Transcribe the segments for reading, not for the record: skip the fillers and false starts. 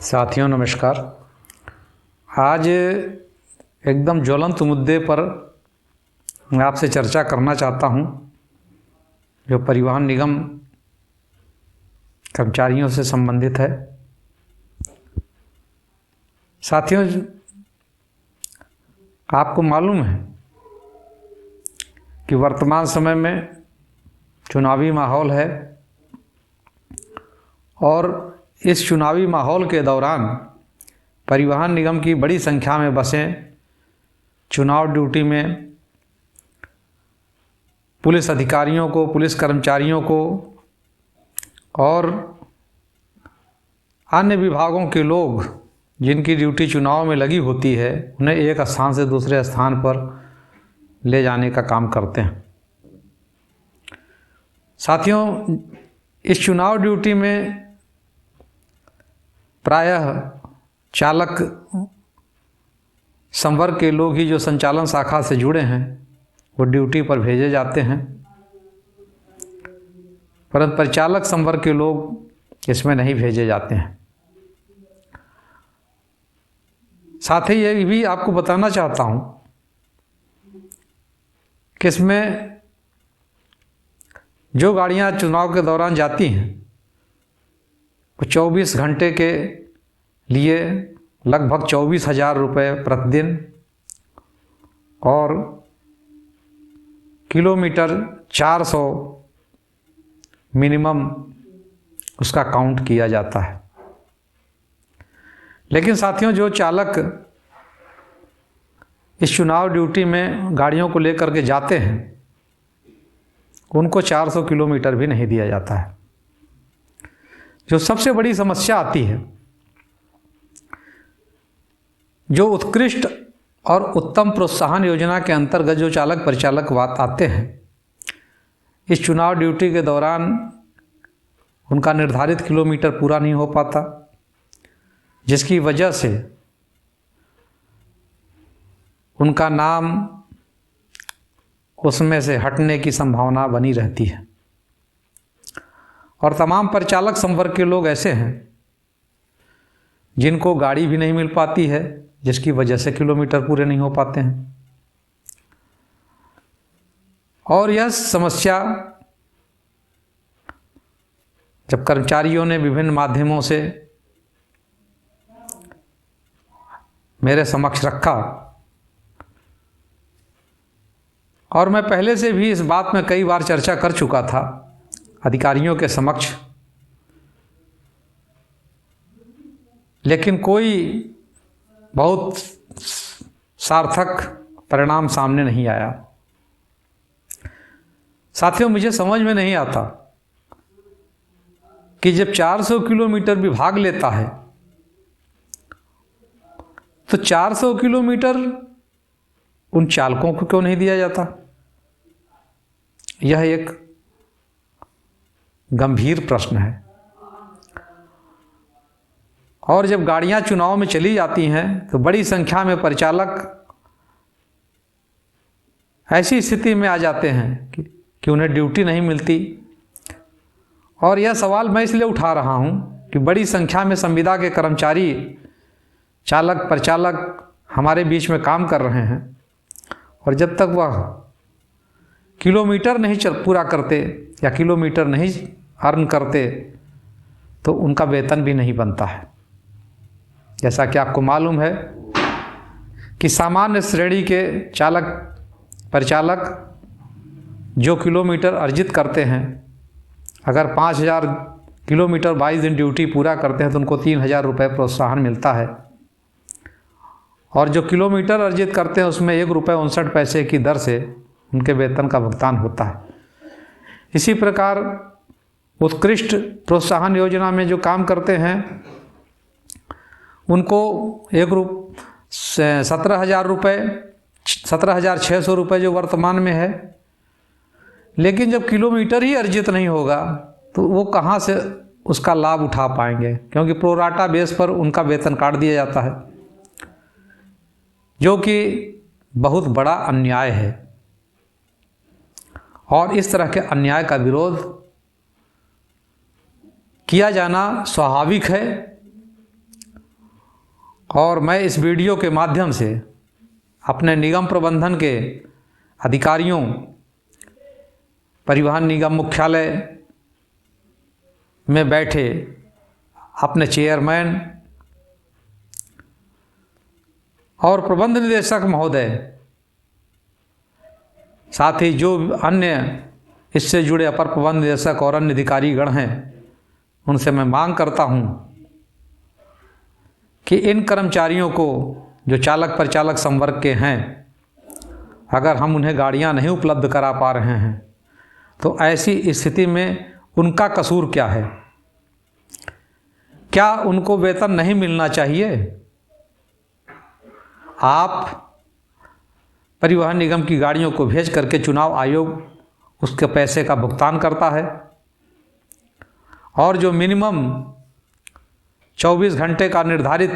साथियों नमस्कार। आज एकदम ज्वलंत मुद्दे पर मैं आपसे चर्चा करना चाहता हूं, जो परिवहन निगम कर्मचारियों से संबंधित है। साथियों, आपको मालूम है कि वर्तमान समय में चुनावी माहौल है और इस चुनावी माहौल के दौरान परिवहन निगम की बड़ी संख्या में बसें चुनाव ड्यूटी में पुलिस अधिकारियों को, पुलिस कर्मचारियों को और अन्य विभागों के लोग जिनकी ड्यूटी चुनाव में लगी होती है, उन्हें एक स्थान से दूसरे स्थान पर ले जाने का काम करते हैं। साथियों, इस चुनाव ड्यूटी में प्रायः चालक संवर्ग के लोग ही जो संचालन शाखा से जुड़े हैं वो ड्यूटी पर भेजे जाते हैं, परंतु परिचालक संवर्ग के लोग इसमें नहीं भेजे जाते हैं। साथ ही ये भी आपको बताना चाहता हूँ कि इसमें जो गाड़ियाँ चुनाव के दौरान जाती हैं वो 24 घंटे के लिए लगभग 24,000 रुपये प्रतिदिन और किलोमीटर 400 मिनिमम उसका काउंट किया जाता है। लेकिन साथियों, जो चालक इस चुनाव ड्यूटी में गाड़ियों को लेकर के जाते हैं उनको 400 किलोमीटर भी नहीं दिया जाता है। जो सबसे बड़ी समस्या आती है, जो उत्कृष्ट और उत्तम प्रोत्साहन योजना के अंतर्गत जो चालक परिचालक आते हैं, इस चुनाव ड्यूटी के दौरान उनका निर्धारित किलोमीटर पूरा नहीं हो पाता, जिसकी वजह से उनका नाम उसमें से हटने की संभावना बनी रहती है। और तमाम परिचालक संवर्ग के लोग ऐसे हैं जिनको गाड़ी भी नहीं मिल पाती है, जिसकी वजह से किलोमीटर पूरे नहीं हो पाते हैं। और यह समस्या जब कर्मचारियों ने विभिन्न माध्यमों से मेरे समक्ष रखा, और मैं पहले से भी इस बात में कई बार चर्चा कर चुका था अधिकारियों के समक्ष, लेकिन कोई बहुत सार्थक परिणाम सामने नहीं आया। साथियों, मुझे समझ में नहीं आता कि जब 400 किलोमीटर विभाग लेता है तो 400 किलोमीटर उन चालकों को क्यों नहीं दिया जाता। यह एक गंभीर प्रश्न है। और जब गाड़ियां चुनाव में चली जाती हैं तो बड़ी संख्या में परिचालक ऐसी स्थिति में आ जाते हैं कि उन्हें ड्यूटी नहीं मिलती। और यह सवाल मैं इसलिए उठा रहा हूं कि बड़ी संख्या में संविदा के कर्मचारी, चालक परिचालक हमारे बीच में काम कर रहे हैं, और जब तक वह किलोमीटर नहीं पूरा करते या किलोमीटर नहीं अर्न करते तो उनका वेतन भी नहीं बनता है। जैसा कि आपको मालूम है कि सामान्य श्रेणी के चालक परिचालक जो किलोमीटर अर्जित करते हैं, अगर 5,000 किलोमीटर 22 दिन ड्यूटी पूरा करते हैं तो उनको 3,000 रुपये प्रोत्साहन मिलता है। और जो किलोमीटर अर्जित करते हैं उसमें ₹1.59 की दर से उनके वेतन का भुगतान होता है। इसी प्रकार उत्कृष्ट प्रोत्साहन योजना में जो काम करते हैं उनको 17,000 रुपये, 17,600 रुपये जो वर्तमान में है। लेकिन जब किलोमीटर ही अर्जित नहीं होगा तो वो कहाँ से उसका लाभ उठा पाएंगे, क्योंकि प्रोराटा बेस पर उनका वेतन काट दिया जाता है, जो कि बहुत बड़ा अन्याय है। और इस तरह के अन्याय का विरोध किया जाना स्वाभाविक है और मैं इस वीडियो के माध्यम से अपने निगम प्रबंधन के अधिकारियों, परिवहन निगम मुख्यालय में बैठे अपने चेयरमैन और प्रबंध निदेशक महोदय, साथ ही जो अन्य इससे जुड़े अपर प्रबंध निदेशक और अन्य अधिकारीगण हैं, उनसे मैं मांग करता हूं कि इन कर्मचारियों को जो चालक परिचालक संवर्ग के हैं, अगर हम उन्हें गाड़ियां नहीं उपलब्ध करा पा रहे हैं तो ऐसी स्थिति में उनका कसूर क्या है? क्या उनको वेतन नहीं मिलना चाहिए? आप परिवहन निगम की गाड़ियों को भेज करके चुनाव आयोग उसके पैसे का भुगतान करता है और जो मिनिमम 24 घंटे का निर्धारित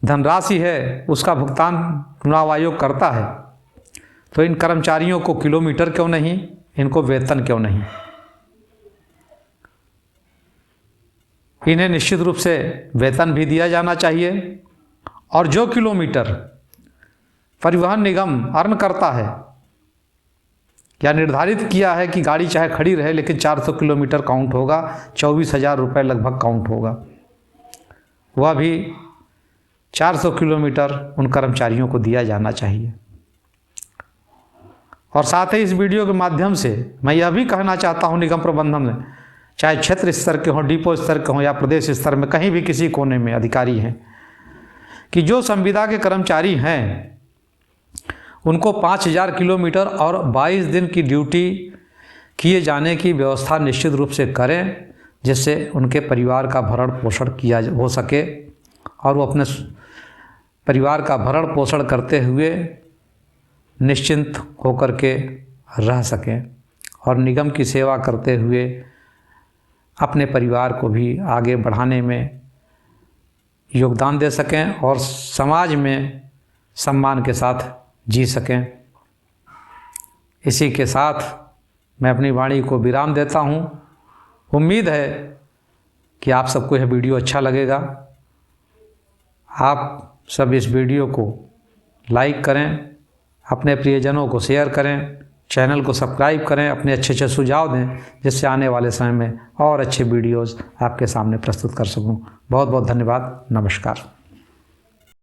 धनराशि है उसका भुगतान चुनाव आयोग करता है, तो इन कर्मचारियों को किलोमीटर क्यों नहीं, इनको वेतन क्यों नहीं? इन्हें निश्चित रूप से वेतन भी दिया जाना चाहिए और जो किलोमीटर परिवहन निगम अर्न करता है या निर्धारित किया है कि गाड़ी चाहे खड़ी रहे लेकिन 400 किलोमीटर काउंट होगा, 24,000 रुपये लगभग काउंट होगा, वह भी 400 किलोमीटर उन कर्मचारियों को दिया जाना चाहिए। और साथ ही इस वीडियो के माध्यम से मैं यह भी कहना चाहता हूं निगम प्रबंधन में, चाहे क्षेत्र स्तर के हों, डिपो स्तर के हों या प्रदेश स्तर में कहीं भी किसी कोने में अधिकारी हैं, कि जो संविदा के कर्मचारी हैं उनको 5,000 किलोमीटर और 22 दिन की ड्यूटी किए जाने की व्यवस्था निश्चित रूप से करें, जिससे उनके परिवार का भरण पोषण किया हो सके और वो अपने परिवार का भरण पोषण करते हुए निश्चिंत होकर के रह सकें और निगम की सेवा करते हुए अपने परिवार को भी आगे बढ़ाने में योगदान दे सकें और समाज में सम्मान के साथ जी सकें। इसी के साथ मैं अपनी वाणी को विराम देता हूँ। उम्मीद है कि आप सबको यह वीडियो अच्छा लगेगा। आप सब इस वीडियो को लाइक करें, अपने प्रियजनों को शेयर करें, चैनल को सब्सक्राइब करें, अपने अच्छे अच्छे सुझाव दें, जिससे आने वाले समय में और अच्छे वीडियोज़ आपके सामने प्रस्तुत कर सकूं। बहुत बहुत धन्यवाद। नमस्कार।